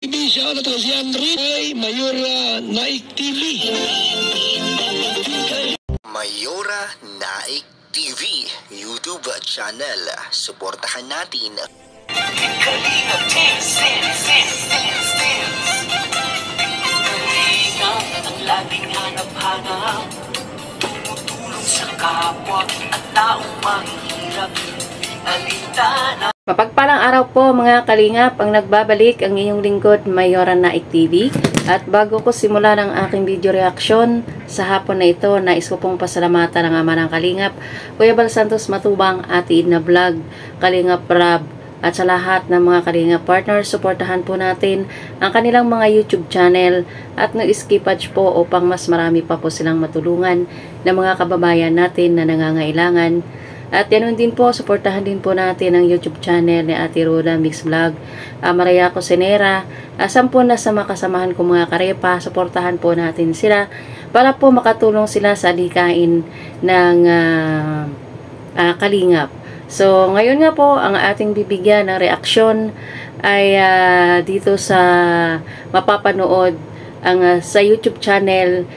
Siya na to si Henry ay Mayora Naik TV. Mayora Naik TV YouTube channel. Suportahan natin. Kalingap ang laging hanap-hanap, tumutulong sa kapwa at taong mahihirap. Alintana. Mapagpalang araw po mga kalingap, ang nagbabalik ang iyong lingkod Mayora Naik TV. At bago ko simulan ang aking video reaction sa hapon na ito, nais ko pong pasalamatan ang ama ng kalingap, Kuya Bal Santos Matubang, Ate Edna Vlog, Kalingap Rab, at sa lahat ng mga kalingap partners. Suportahan po natin ang kanilang mga YouTube channel at no-skipage po upang mas marami pa po silang matulungan ng mga kababayan natin na nangangailangan. At yan din po, suportahan din po natin ang YouTube channel ni Ate Roda Mix Vlog, Maria Cosenera, sampu na sa makasamahan ko mga karepa. Suportahan po natin sila para po makatulong sila sa likain ng kalingap. So ngayon nga po, ang ating bibigyan ng reaksyon ay dito sa mapapanood ang sa YouTube channel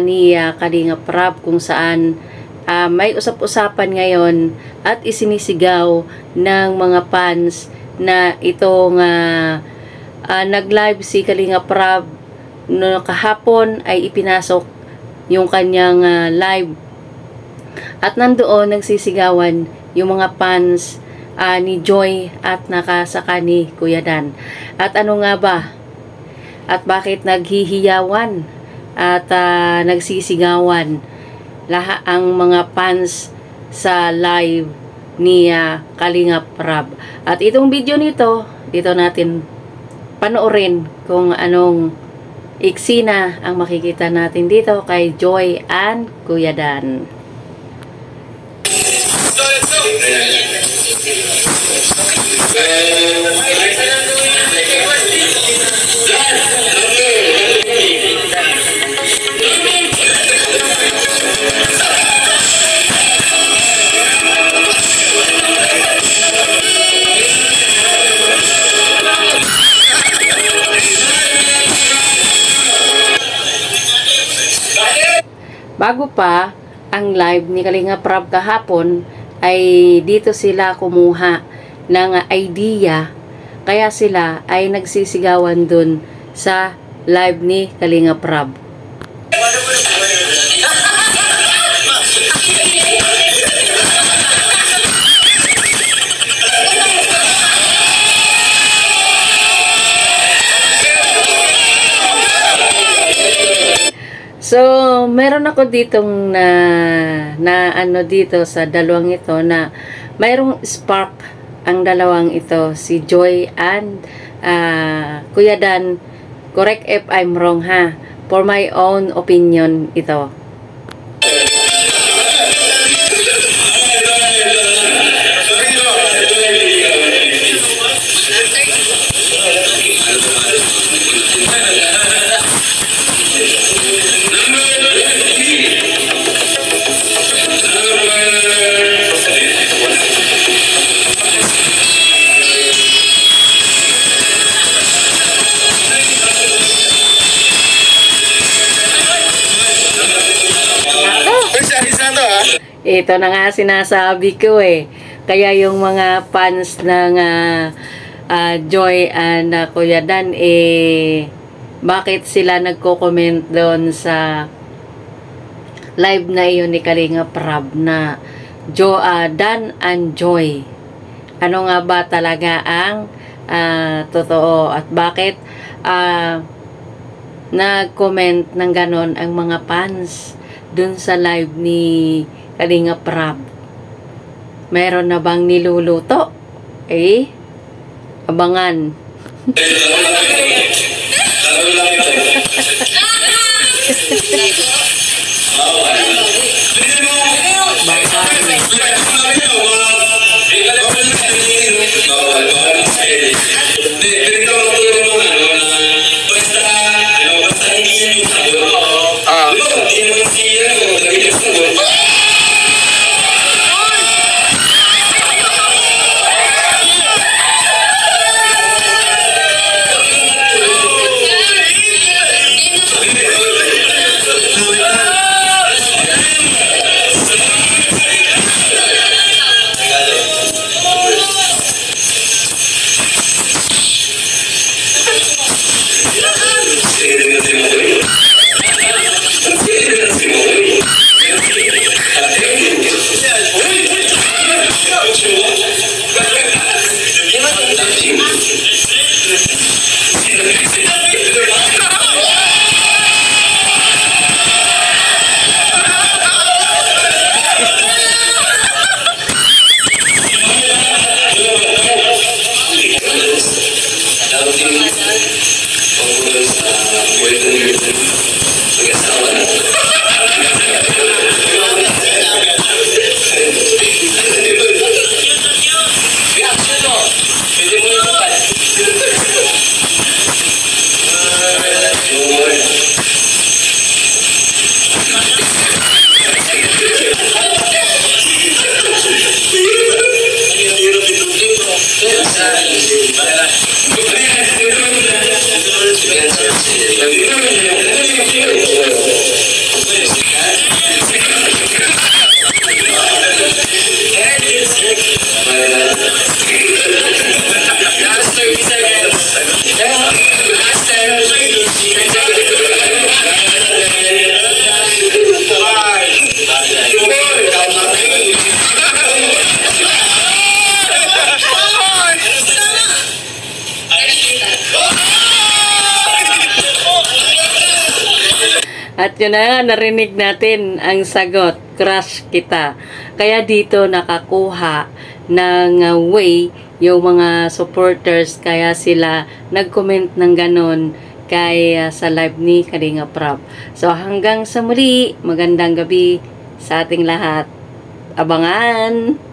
ni Kalingap Rab, kung saan may usap-usapan ngayon at isinisigaw ng mga fans na itong nag-live si Kalingap Rab no kahapon ay ipinasok yung kanyang live at nandoon nagsisigawan yung mga fans ni Joy at nakasaka ni Kuya Dan. At ano nga ba? At bakit naghihiyawan at nagsisigawan lahat ang mga fans sa live ni Kalingap Rab? At itong video nito, dito natin panoorin kung anong eksena ang makikita natin dito kay Joy and Kuya Dan. Bago pa ang live ni Kalingap Rab kahapon, ay dito sila kumuha ng idea, kaya sila ay nagsisigawan dun sa live ni Kalingap Rab. So, meron ako ditong na ano dito sa dalawang ito na mayroong spark ang dalawang ito, si Joy and Kuya Dan. Correct if I'm wrong ha. For my own opinion ito. Ito na nga sinasabi ko eh. Kaya yung mga fans ng Joy and Kuya Dan, bakit sila nagko-comment doon sa live na iyon ni Kalingap Rab na Dan and Joy? Ano nga ba talaga ang totoo? At bakit nag-comment ng ganon ang mga fans dun sa live ni Kalingap Rab? Meron na bang niluluto? Abangan. At yun na nga, narinig natin ang sagot, crush kita. Kaya dito nakakuha ng way yung mga supporters, kaya sila nag-comment ng ganon kay sa live ni Kalinga Prab. So hanggang sa muli, magandang gabi sa ating lahat. Abangan!